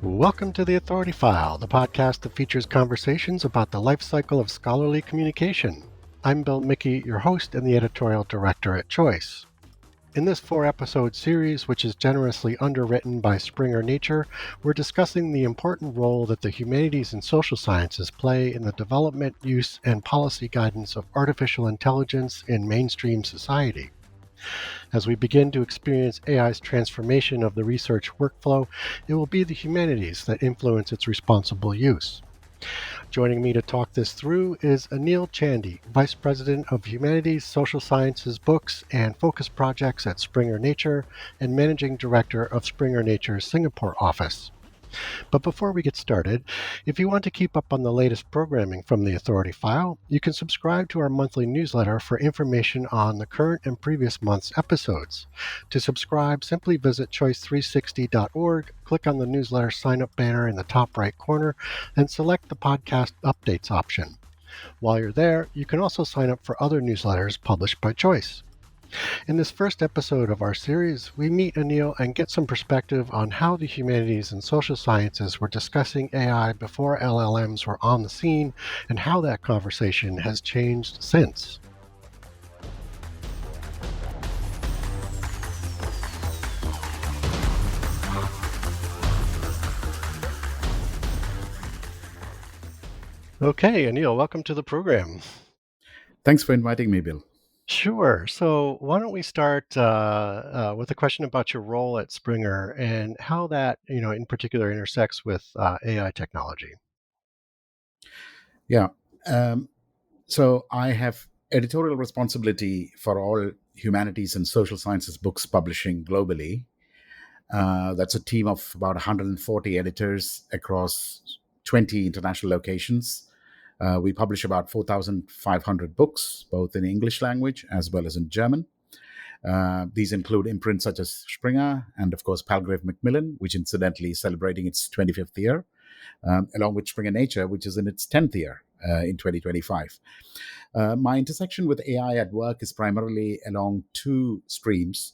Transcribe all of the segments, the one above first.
Welcome to the Authority File, the podcast that features conversations about the life cycle of scholarly communication. I'm Bill Mickey, your host and the editorial director at Choice. In this 4-episode series, which is generously underwritten by Springer Nature, we're discussing the important role that the humanities and social sciences play in the development, use, and policy guidance of artificial intelligence in mainstream society. As we begin to experience AI's transformation of the research workflow, it will be the humanities that influence its responsible use. Joining me to talk this through is Anil Chandy, Vice President of Humanities, Social Sciences Books, and Focus Projects at Springer Nature, and Managing Director of Springer Nature's Singapore office. But before we get started, if you want to keep up on the latest programming from the Authority File, you can subscribe to our monthly newsletter for information on the current and previous month's episodes. To subscribe, simply visit choice360.org, click on the newsletter sign-up banner in the top right corner, and select the podcast updates option. While you're there, you can also sign up for other newsletters published by Choice. In this first episode of our series, we meet Anil and get some perspective on how the humanities and social sciences were discussing AI before LLMs were on the scene and how that conversation has changed since. Okay, Anil, welcome to the program. Thanks for inviting me, Bill. Sure. So why don't we start with a question about your role at Springer and how that, in particular intersects with AI technology. Yeah. So I have editorial responsibility for all humanities and social sciences books publishing globally. That's a team of about 140 editors across 20 international locations. We publish about 4,500 books, both in English language as well as in German. These include imprints such as Springer and, of course, Palgrave Macmillan, which incidentally is celebrating its 25th year, along with Springer Nature, which is in its 10th year in 2025. My intersection with AI at work is primarily along two streams.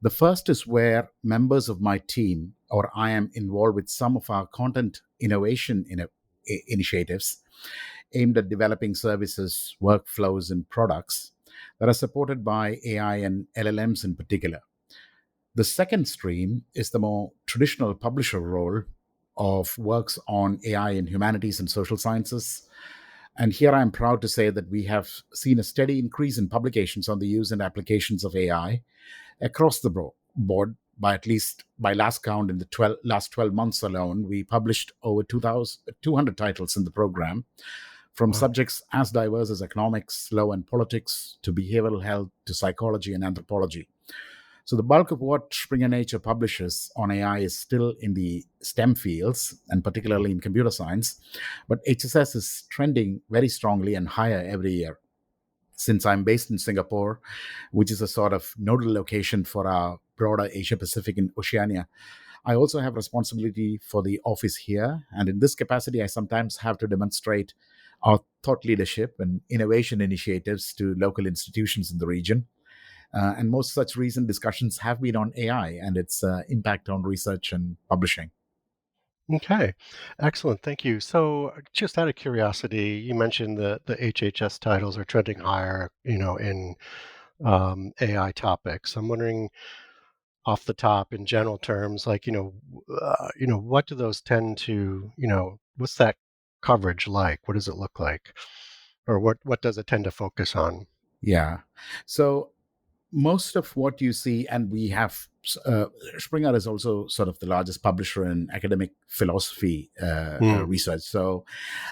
The first is where members of my team or I am involved with some of our content innovation initiatives aimed at developing services, workflows, and products that are supported by AI and LLMs in particular. The second stream is the more traditional publisher role of works on AI in humanities and social sciences. And here I am proud to say that we have seen a steady increase in publications on the use and applications of AI across the board. By last count, in the last 12 months alone, we published over 200 titles in the program, from Wow. subjects as diverse as economics, law, and politics, to behavioral health, to psychology and anthropology. So the bulk of what Springer Nature publishes on AI is still in the STEM fields, and particularly in computer science, but HSS is trending very strongly and higher every year. Since I'm based in Singapore, which is a sort of nodal location for our broader Asia Pacific and Oceania, I also have responsibility for the office here. And in this capacity, I sometimes have to demonstrate our thought leadership and innovation initiatives to local institutions in the region. And most such recent discussions have been on AI and its impact on research and publishing. Okay, excellent. Thank you. So, just out of curiosity, you mentioned the HHS titles are trending higher, in AI topics. I'm wondering, off the top, in general terms, like, what do those tend to, what's that coverage like? What does it look like, or what does it tend to focus on? Yeah. So most of what you see, and we have Springer is also sort of the largest publisher in academic philosophy Hmm. research. So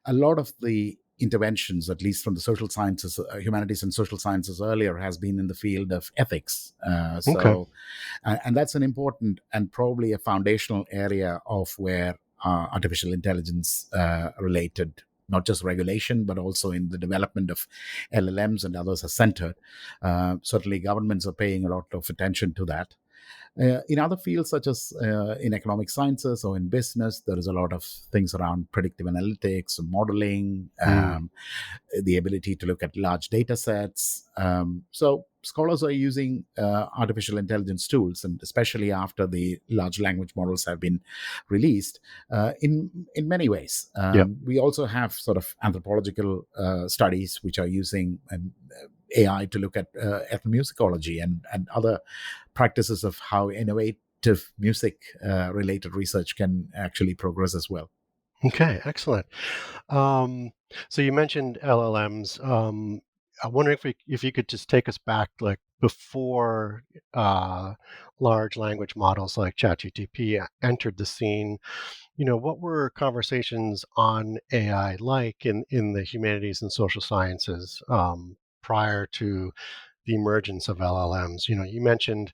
a lot of the interventions, at least from the social sciences, humanities and social sciences earlier, has been in the field of ethics. Okay. And that's an important and probably a foundational area of where artificial intelligence related, not just regulation, but also in the development of LLMs and others are centered. Certainly, governments are paying a lot of attention to that. In other fields, such as in economic sciences or in business, there is a lot of things around predictive analytics, modeling, Hmm. the ability to look at large data sets. So scholars are using artificial intelligence tools, and especially after the large language models have been released, in many ways. Yeah. We also have sort of anthropological studies which are using AI to look at ethnomusicology and other practices of how innovative music related research can actually progress as well. Okay, excellent. Um, so you mentioned LLMs. I wonder if you could just take us back, like before uh, large language models like ChatGPT entered the scene. What were conversations on AI like in the humanities and social sciences prior to the emergence of LLMs? You mentioned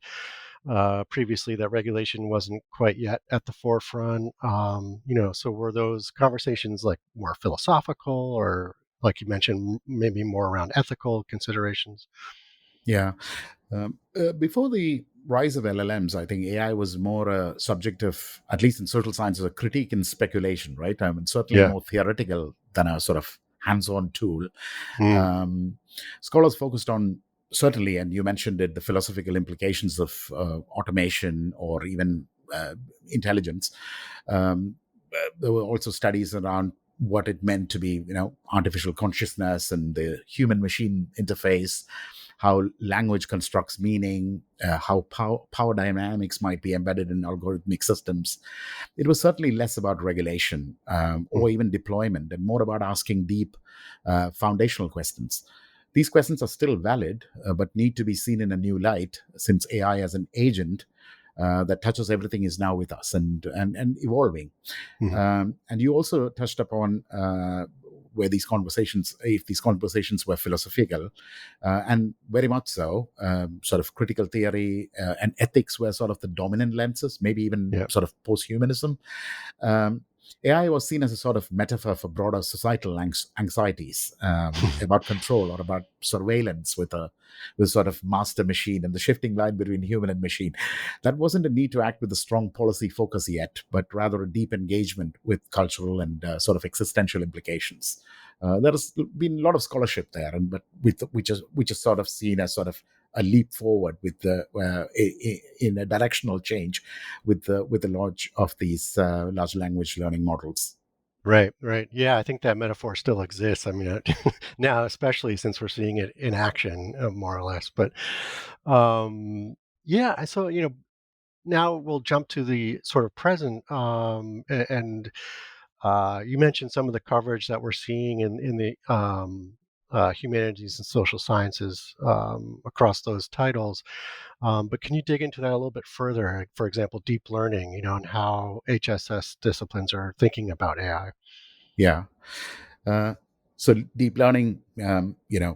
previously that regulation wasn't quite yet at the forefront. So were those conversations like more philosophical, or like you mentioned, maybe more around ethical considerations? Yeah. Before the rise of LLMs, I think AI was more a subject of, at least in social sciences, a critique and speculation, right? I mean, certainly Yeah. more theoretical than a sort of hands-on tool. Mm. Um, Scholars focused on, certainly, and you mentioned it, the philosophical implications of automation or even intelligence. Um, there were also studies around what it meant to be, artificial consciousness and the human-machine interface, how language constructs meaning, how power dynamics might be embedded in algorithmic systems. It was certainly less about regulation Mm. or even deployment, and more about asking deep foundational questions. These questions are still valid, but need to be seen in a new light, since AI as an agent that touches everything is now with us and evolving. Mm. And you also touched upon where these conversations, if these conversations were philosophical, and very much so, sort of critical theory and ethics were sort of the dominant lenses, maybe even Yeah. sort of post-humanism. Um, AI was seen as a sort of metaphor for broader societal anxieties about control or about surveillance with sort of master machine and the shifting line between human and machine. That wasn't a need to act with a strong policy focus yet, but rather a deep engagement with cultural and sort of existential implications. There has been a lot of scholarship there, and but which is sort of seen as sort of a leap forward with the in a directional change with the launch of these large language learning models. Right, right. Yeah, I think that metaphor still exists. I mean, now, especially since we're seeing it in action, more or less. But yeah, so now we'll jump to the sort of present, and you mentioned some of the coverage that we're seeing in the humanities and social sciences across those titles. But can you dig into that a little bit further? Like, for example, deep learning, and how HSS disciplines are thinking about AI. Yeah. Uh, so deep learning,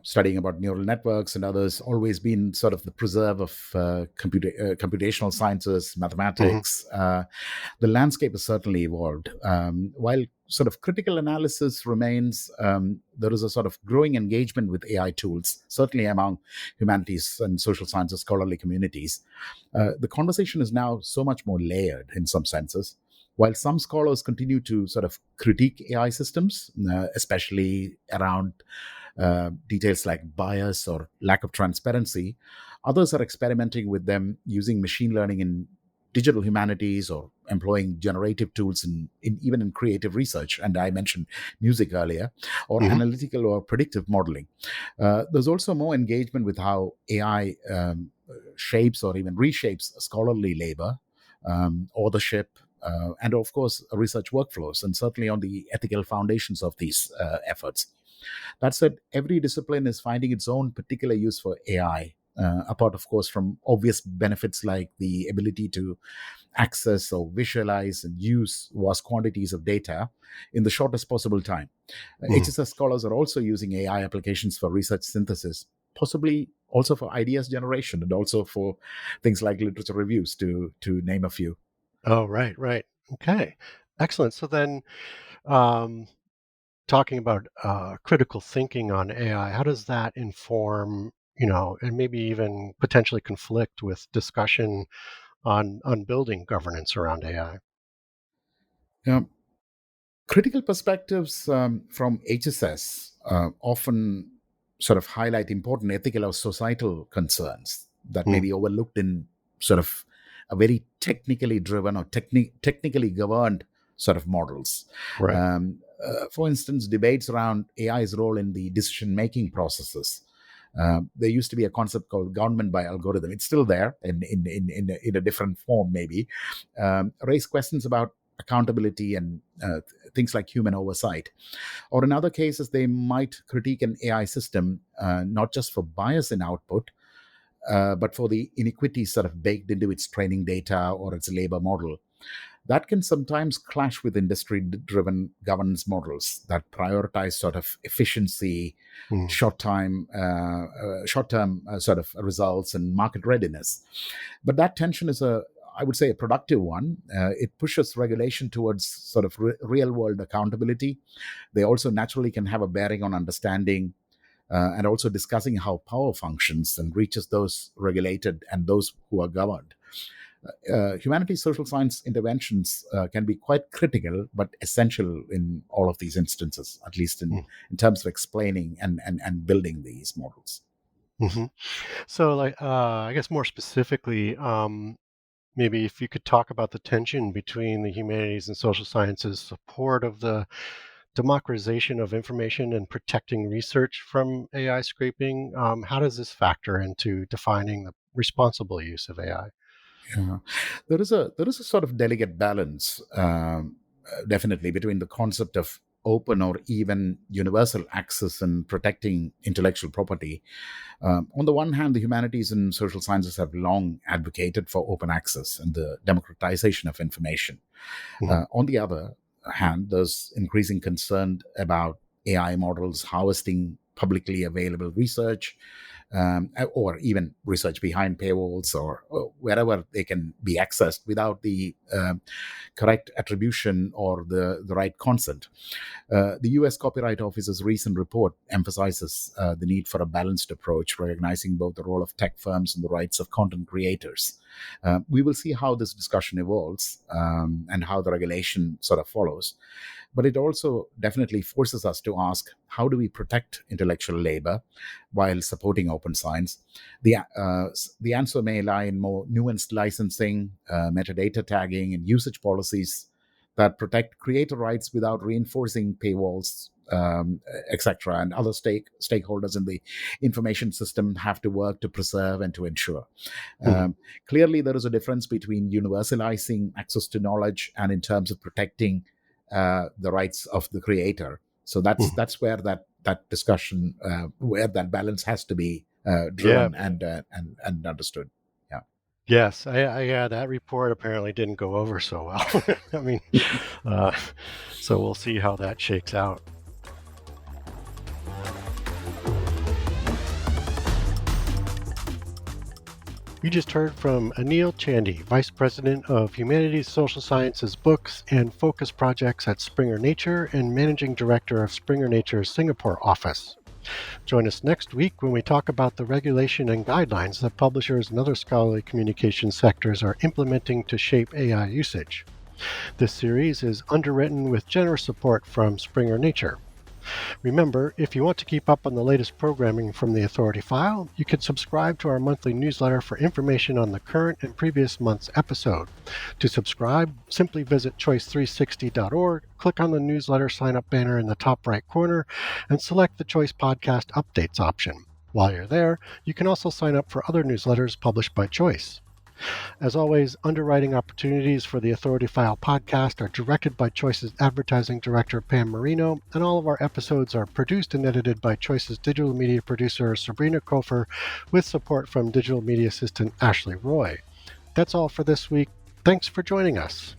studying about neural networks and others, always been sort of the preserve of computational sciences, Hmm. mathematics. The landscape has certainly evolved. While sort of critical analysis remains, there is a sort of growing engagement with AI tools, certainly among humanities and social sciences scholarly communities. The conversation is now so much more layered in some senses. While some scholars continue to sort of critique AI systems, especially around details like bias or lack of transparency, others are experimenting with them using machine learning in digital humanities or employing generative tools even in creative research. And I mentioned music earlier, or Hmm. analytical or predictive modeling. There's also more engagement with how AI shapes or even reshapes scholarly labor, authorship, and of course, research workflows, and certainly on the ethical foundations of these efforts. That said, every discipline is finding its own particular use for AI. Apart, of course, from obvious benefits like the ability to access or visualize and use vast quantities of data in the shortest possible time. Hmm. HSS scholars are also using AI applications for research synthesis, possibly also for ideas generation and also for things like literature reviews, to name a few. Oh, right, right. Okay, excellent. So then, um, talking about critical thinking on AI, how does that inform, and maybe even potentially conflict with discussion on building governance around AI? Yeah. Critical perspectives from HSS often sort of highlight important ethical or societal concerns that may Mm. be overlooked in sort of a very technically driven or technically governed sort of models. Right. For instance, debates around AI's role in the decision making processes. There used to be a concept called government by algorithm. It's still there in a different form, maybe. Raise questions about accountability and things like human oversight. Or in other cases, they might critique an AI system not just for bias in output, but for the inequities sort of baked into its training data or its labor model. That can sometimes clash with industry driven governance models that prioritize sort of efficiency, Mm. short-term sort of results and market readiness. But that tension is I would say, a productive one. It pushes regulation towards sort of real world accountability. They also naturally can have a bearing on understanding and also discussing how power functions and reaches those regulated and those who are governed. Humanities social science interventions can be quite critical but essential in all of these instances, at least Mm. in terms of explaining and building these models. Hmm. So, I guess more specifically, maybe if you could talk about the tension between the humanities and social sciences support of the democratization of information and protecting research from AI scraping. How does this factor into defining the responsible use of AI? Yeah. There is a sort of delicate balance, definitely, between the concept of open or even universal access and protecting intellectual property. On the one hand, the humanities and social sciences have long advocated for open access and the democratization of information. Mhm. On the other hand, there's increasing concern about AI models harvesting publicly available research, or even research behind paywalls or wherever they can be accessed without the correct attribution or the right consent. The US Copyright Office's recent report emphasizes the need for a balanced approach, recognizing both the role of tech firms and the rights of content creators. We will see how this discussion evolves and how the regulation sort of follows. But it also definitely forces us to ask, how do we protect intellectual labor while supporting open science? The answer may lie in more nuanced licensing, metadata tagging, and usage policies that protect creator rights without reinforcing paywalls, etc. And other stakeholders in the information system have to work to preserve and to ensure. Mhm. Clearly, there is a difference between universalizing access to knowledge and in terms of protecting the rights of the creator. So that's Mhm. that's where that discussion, where that balance has to be Yeah. driven and understood. Yeah. Yes. Yeah. That report apparently didn't go over so well. I mean, uh, so we'll see how that shakes out. You just heard from Anil Chandy, Vice President of Humanities Social Sciences Books and Focus Projects at Springer Nature and Managing Director of Springer Nature's Singapore office. Join us next week when we talk about the regulation and guidelines that publishers and other scholarly communication sectors are implementing to shape AI usage. This series is underwritten with generous support from Springer Nature. Remember, if you want to keep up on the latest programming from the Authority File, you can subscribe to our monthly newsletter for information on the current and previous month's episode. To subscribe, simply visit choice360.org, click on the newsletter sign up banner in the top right corner, and select the Choice Podcast Updates option. While you're there, you can also sign up for other newsletters published by Choice. As always, underwriting opportunities for the Authority File podcast are directed by Choice's advertising director, Pam Marino, and all of our episodes are produced and edited by Choice's digital media producer, Sabrina Kofer, with support from digital media assistant Ashley Roy. That's all for this week. Thanks for joining us.